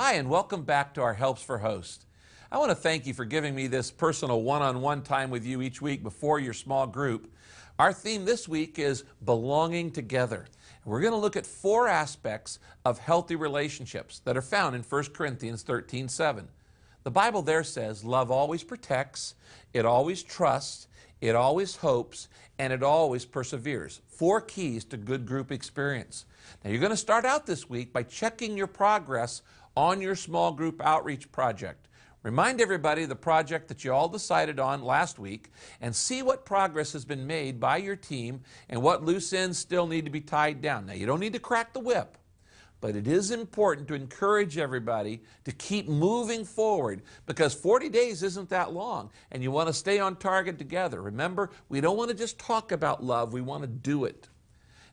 Hi, and welcome back to our Helps for Host. I want to thank you for giving me this personal one-on-one time with you each week before your small group. Our theme this week is belonging together. We're going to look at 4 aspects of healthy relationships that are found in 1 Corinthians 13:7. The Bible there says, love always protects, it always trusts, it always hopes, and it always perseveres. 4 keys to good group experience. Now you're going to start out this week by checking your progress on your small group outreach project. Remind everybody of the project that you all decided on last week and see what progress has been made by your team and what loose ends still need to be tied down. Now you don't need to crack the whip, but it is important to encourage everybody to keep moving forward because 40 days isn't that long and you want to stay on target together. Remember, we don't want to just talk about love, we want to do it.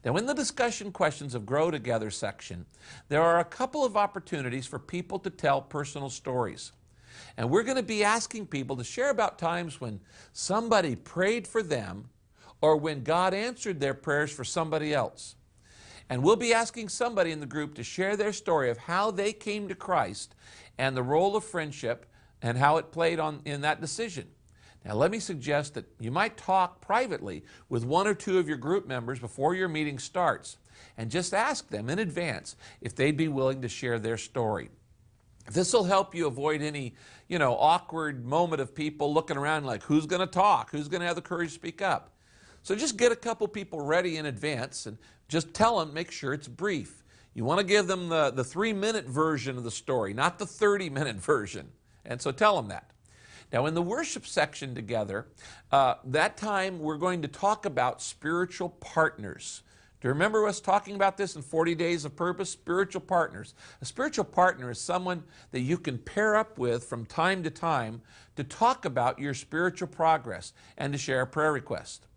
Now, in the discussion questions of Grow Together section, there are a couple of opportunities for people to tell personal stories. And we're going to be asking people to share about times when somebody prayed for them or when God answered their prayers for somebody else. And we'll be asking somebody in the group to share their story of how they came to Christ and the role of friendship and how it played in that decision. Now, let me suggest that you might talk privately with 1 or 2 of your group members before your meeting starts and just ask them in advance if they'd be willing to share their story. This will help you avoid any, awkward moment of people looking around like, who's going to talk? Who's going to have the courage to speak up? So just get a couple people ready in advance and just tell them, make sure it's brief. You want to give them the 3-minute version of the story, not the 30-minute version. And so tell them that. Now, in the worship section together, that time we're going to talk about spiritual partners. Do you remember us talking about this in 40 Days of Purpose? Spiritual partners. A spiritual partner is someone that you can pair up with from time to talk about your spiritual progress and to share a prayer request.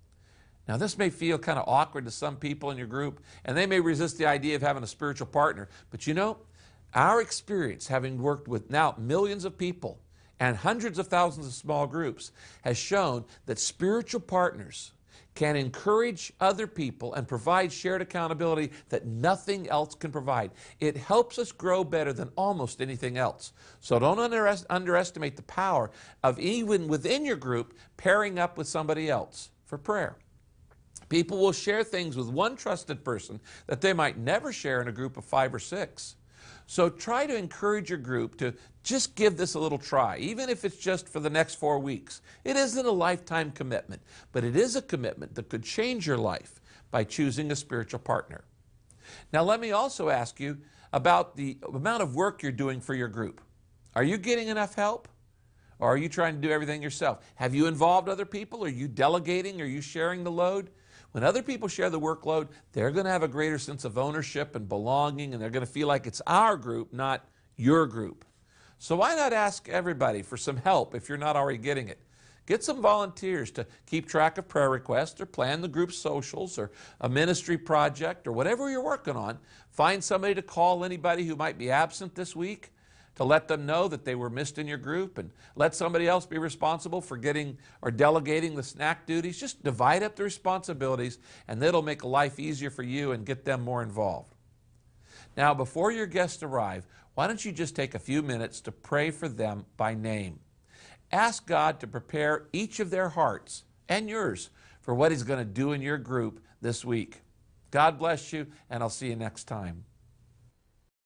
Now, this may feel kind of awkward to some people in your group, and they may resist the idea of having a spiritual partner. But our experience, having worked with now millions of people and hundreds of thousands of small groups, has shown that spiritual partners can encourage other people and provide shared accountability that nothing else can provide. It helps us grow better than almost anything else. So don't underestimate the power of even within your group pairing up with somebody else for prayer. People will share things with one trusted person that they might never share in a group of 5 or 6. So try to encourage your group to just give this a little try, even if it's just for the next 4 weeks. It isn't a lifetime commitment, but it is a commitment that could change your life by choosing a spiritual partner. Now, let me also ask you about the amount of work you're doing for your group. Are you getting enough help? Or are you trying to do everything yourself? Have you involved other people? Are you delegating? Are you sharing the load? When other people share the workload, they're going to have a greater sense of ownership and belonging, and they're going to feel like it's our group, not your group. So why not ask everybody for some help if you're not already getting it? Get some volunteers to keep track of prayer requests or plan the group socials or a ministry project or whatever you're working on. Find somebody to call anybody who might be absent this week to let them know that they were missed in your group, and let somebody else be responsible for getting or delegating the snack duties. Just divide up the responsibilities, and that'll make life easier for you and get them more involved. Now, before your guests arrive, why don't you just take a few minutes to pray for them by name? Ask God to prepare each of their hearts and yours for what He's going to do in your group this week. God bless you, and I'll see you next time.